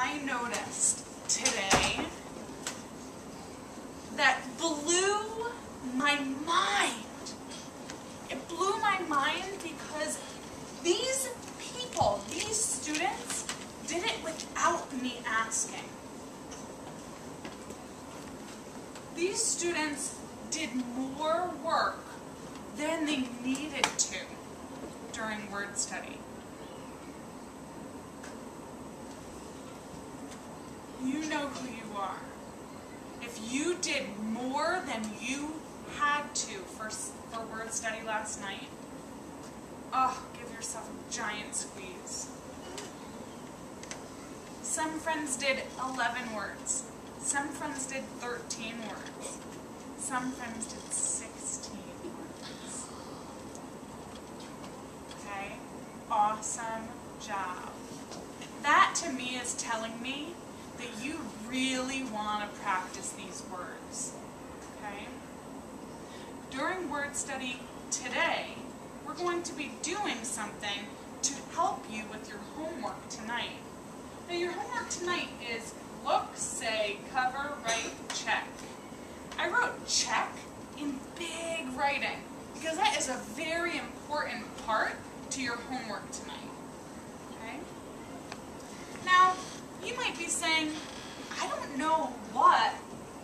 I noticed today that blew my mind. It blew my mind because these people, these students, did it without me asking. These students did more work than they needed to during word study. You know who you are. If you did more than you had to for word study last night, oh, give yourself a giant squeeze. Some friends did 11 words. Some friends did 13 words. Some friends did 16 words. Okay? Awesome job. That to me is telling me that you really want to practice these words. Okay? During word study today, we're going to be doing something to help you with your homework tonight. Now your homework tonight is look, say, cover, write, check. I wrote check in big writing because that is a very important part to your homework tonight. Okay? Now, you might be saying, I don't know what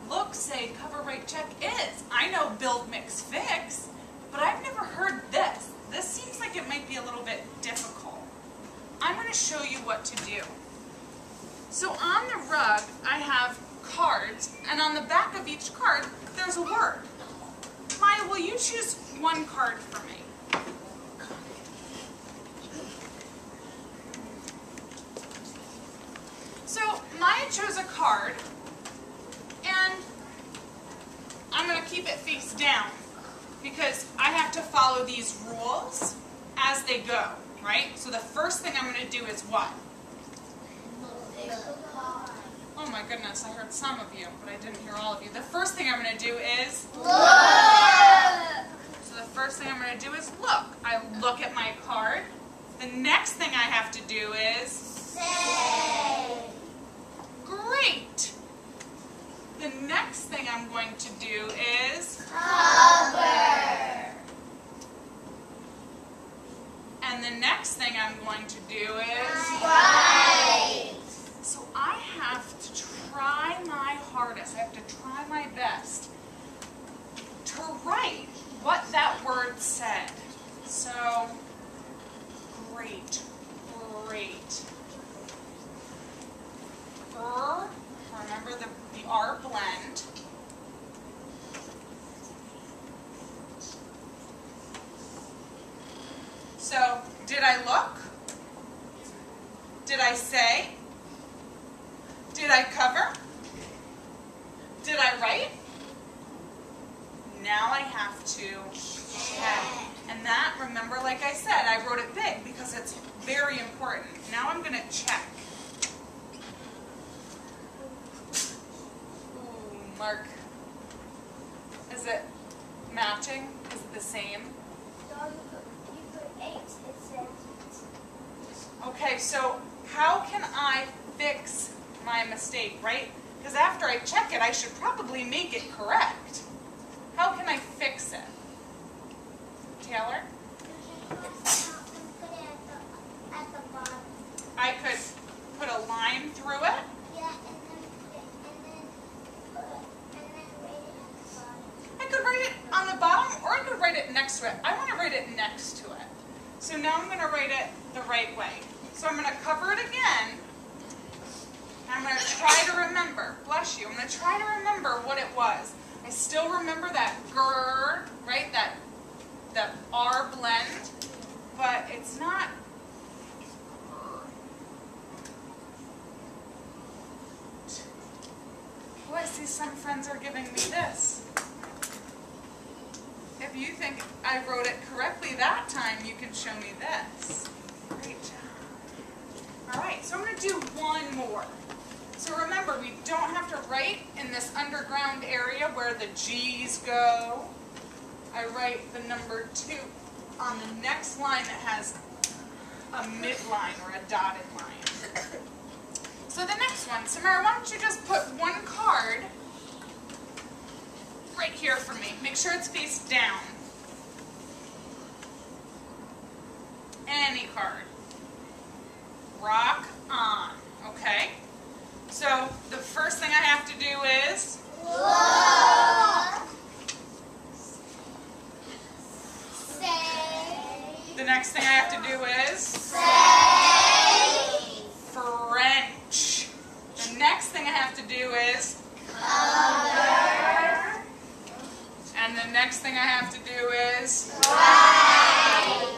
look, say, cover, write, check is. I know build, mix, fix, but I've never heard this. This seems like it might be a little bit difficult. I'm going to show you what to do. So on the rug, I have cards, and on the back of each card, there's a word. Maya, will you choose one card for me? So Maya chose a card, and I'm going to keep it face down because I have to follow these rules as they go, right? So the first thing I'm going to do is what? Oh my goodness, I heard some of you, but I didn't hear all of you. The first thing I'm going to do is look. So the first thing I'm going to do is look. I look at my card. The next thing I have to do is say. Great. The next thing I'm going to do is Cover. And the next thing I'm going to do is Write. So I have to try my hardest, I have to try my best to write what that word said. So, great, great. Remember the R blend. So, did I look? Did I say? Did I cover? Did I write? Now I have to check. And that, remember, like I said, I wrote it big because it's very important. Now I'm going to check. Ooh, Mark. Is it matching? Is it the same? No, you put 8. It says. Okay, so how can I fix my mistake, right? Because after I check it, I should probably make it correct. How can I fix it? Taylor? Put it at the bottom. I could put a line through it. Yeah, and then write it at the bottom. I could write it on the bottom, or I could write it next to it. I want to write it next to it. So now I'm going to write it the right way. So I'm going to cover it again. I'm going to try to remember. Bless you. I'm going to try to remember what it was. I still remember that grr, right? That R blend, but it's not. Oh, I see some friends are giving me this. If you think I wrote it correctly that time, you can show me this. Great job. All right, so I'm going to do one more. So remember, we don't have to write in this underground area where the G's go. I write the number 2 on the next line that has a midline or a dotted line. So the next one, Samara, why don't you just put one card right here for me. Make sure it's face down. Any card. Rock on. Okay? So the first thing I have to do is Look. Say. the next thing I have to do is Say. French. The next thing I have to do is Color. and the next thing I have to do is Right.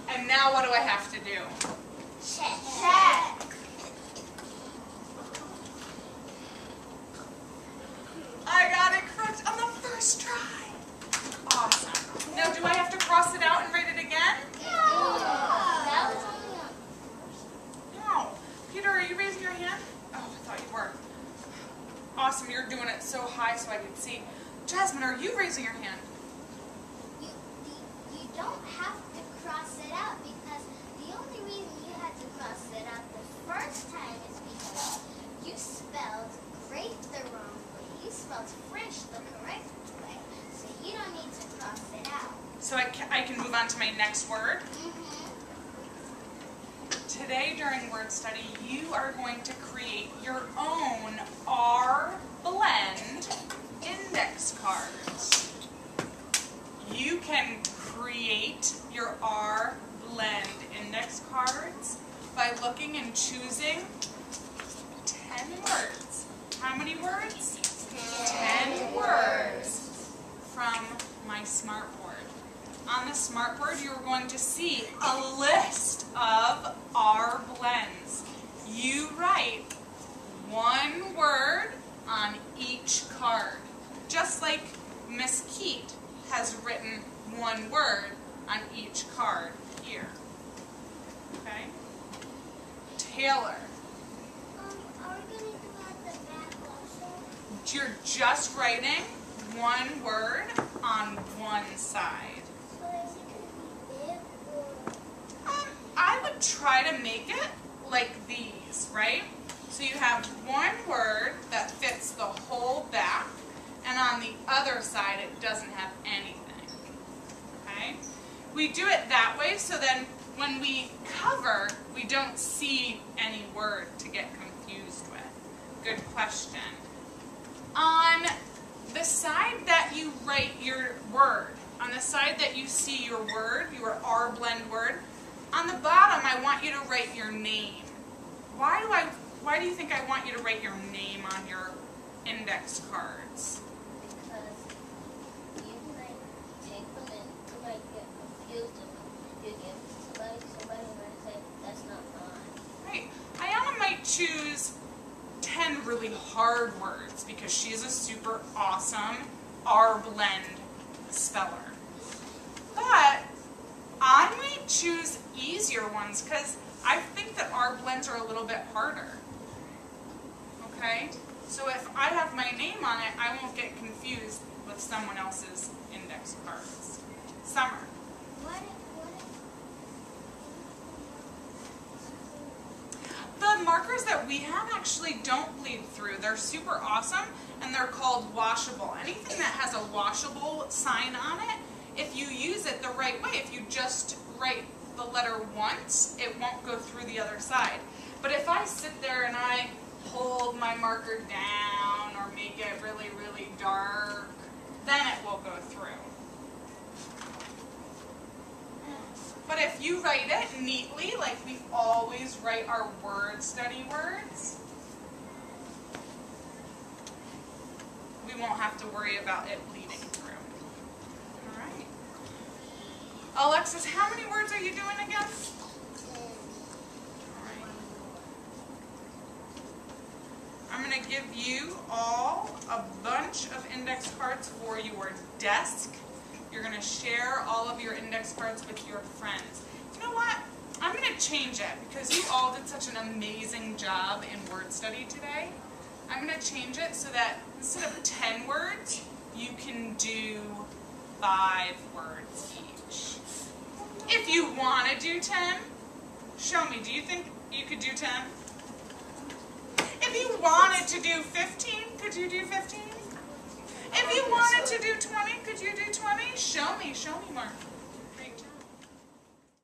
and now what do I have to do? Check. I got it correct on the first try. Awesome. Now do I have to cross it out and write it again? That was only on. No. Peter, are you raising your hand? Oh, I thought you were. Awesome, you're doing it so high so I can see. Jasmine, are you raising your hand? You don't have to cross it out because the only reason you had to cross it out the first time is because you spelled great the wrong way. You spelled French the correct way. So you don't need to cross it out. So I can move on to my next word. Today during word study, you are going to create your own R blend index cards. You can create your R blend index cards by looking and choosing 10 words. How many words? 10 words from my smartboard. On the smartboard, you're going to see a list of R blends. You write one word on each card, just like Miss Keat has written one word on each card here. Okay? Taylor, Are we going to do at the back also? you're just writing one word on one side. So is it going to be big or? I would try to make it like these, right? So you have one word that fits the whole back, and on the other side it doesn't have anything. Okay? We do it that way so then when we cover, we don't see any word to get confused with. Good question. On the side that you write your word, on the side that you see your word, your R blend word, on the bottom I want you to write your name. Why do you think I want you to write your name on your index cards? Because you might take them and you might get confused and you give somebody might say, that's not mine. Right. Ayana might choose 10 really hard words because she's a super awesome R blend speller. But I might choose easier ones because I think that R blends are a little bit harder. Okay? So if I have my name on it, I won't get confused with someone else's index cards. Summer. The markers that we have actually don't bleed through. They're super awesome and they're called washable. Anything that has a washable sign on it, if you use it the right way, if you just write the letter once, it won't go through the other side. But if I sit there and I hold my marker down or make it really, really dark, then it will go through. But if you write it neatly, like we always write our word study words, we won't have to worry about it bleeding through. All right. Alexis, how many words are you doing again? All right. I'm going to give you all a bunch of index cards for your desk. You're going to share all of your index cards with your friends. You know what? I'm going to change it because you all did such an amazing job in word study today I'm going to change it so that instead of 10 words, you can do 5 words each. If you want to do 10, show me. Do you think you could do 10? If you wanted to do 15, could you do 15? If you wanted to do 20, could you do 20? Show me, Mark.